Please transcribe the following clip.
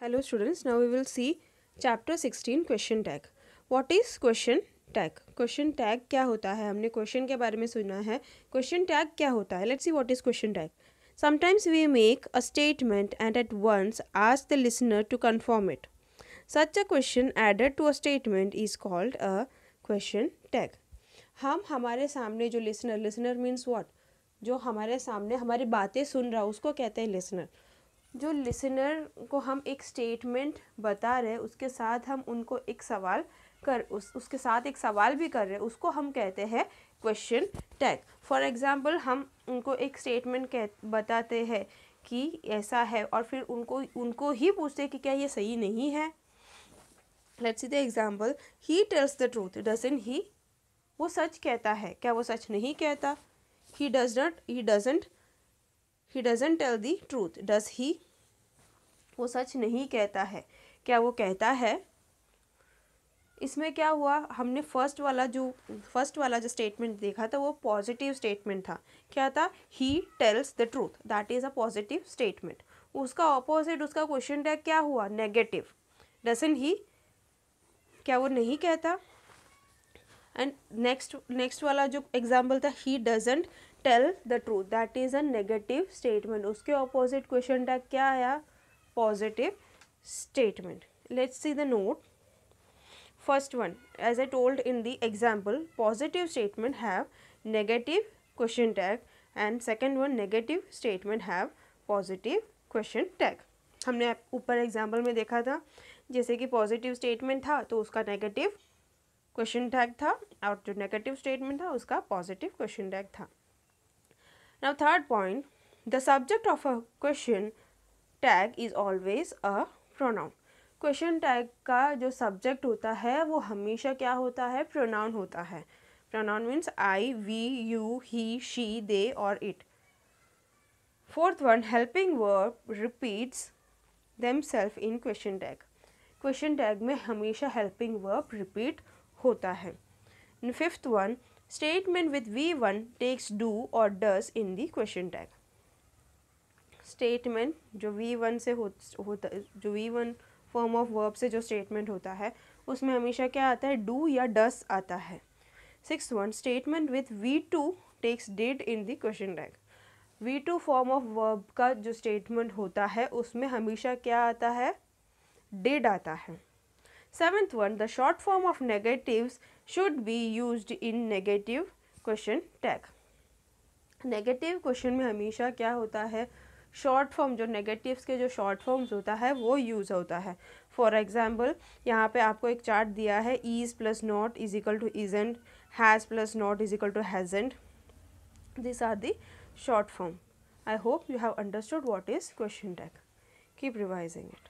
Hello students, now we will see chapter 16 question tag. What is question tag? Question tag क्या होता है? हमने question के बारे में सुना है. Question tag क्या होता है? Let's see what is question tag. Sometimes we make a statement and at once ask the listener to confirm it. Such a question added to a statement is called a question tag. हम हमारे सामने जो listener means what? जो हमारे सामने हमारी बातें सुन रहा उसको कहते हैं listener. जो लिसनर को हम एक स्टेटमेंट बता रहे हैं उसके साथ हम उनको एक सवाल उसके साथ एक सवाल भी कर रहे हैं उसको हम कहते हैं क्वेश्चन टैग. फॉर एग्जांपल हम उनको एक स्टेटमेंट बताते हैं कि ऐसा है और फिर उनको ही पूछते हैं कि क्या ये सही नहीं है. Let's see the example. He tells the truth doesn't he. वो सच कहता है क्या वो सच नहीं कहता. He doesn't tell the truth does he. वो सच नहीं कहता है क्या वो कहता है. इसमें क्या हुआ हमने फर्स्ट वाला जो स्टेटमेंट देखा था वो पॉजिटिव स्टेटमेंट था. क्या था. ही tells the truth that is a positive statement. उसका ऑपोजिट उसका क्वेश्चन टैग क्या हुआ नेगेटिव. डजंट ही. क्या वो नहीं कहता. एंड नेक्स्ट वाला जो एग्जाम्पल था he doesn't tell the truth that is a negative statement. उसके ऑपोजिट क्वेश्चन टैग क्या आया positive statement. Let's see the note. First one, as I told in the example, positive statement have negative question tag and second one negative statement have positive question tag. हमने ऊपर example में देखा था जैसे कि positive statement था तो उसका नेगेटिव क्वेश्चन टैग था और जो नेगेटिव स्टेटमेंट था उसका पॉजिटिव क्वेश्चन टैग था. Now third point, the subject of a question tag is always a pronoun. Question tag का जो सब्जेक्ट होता है वो हमेशा क्या होता है प्रोनाउन होता है. Pronoun means I we you he she they और it. Fourth one, helping verb repeats themselves in question tag. Question tag में हमेशा हेल्पिंग वर्ब रिपीट होता है. Fifth one, statement with V1 takes do और does in the question tag. Statement जो V1 से होता जो V1 फॉर्म ऑफ वर्ब से जो स्टेटमेंट होता है उसमें हमेशा क्या आता है डू या डस आता है. Sixth one, statement with V2 takes did in the question tag. V2 form of verb का जो स्टेटमेंट होता है उसमें हमेशा क्या आता है डिड आता है. Seventh one, the short form of negatives should be used in negative question tag. Negative question में हमेशा क्या होता है शॉर्ट फॉर्म जो नेगेटिव्स के जो शॉर्ट फॉर्म्स होता है वो यूज़ होता है. फॉर एग्जाम्पल यहाँ पे आपको एक चार्ट दिया है is plus not is equal to isn't, has plus not is equal to hasn't. This are the short form. I hope you have understood what is question tag. Keep revising it.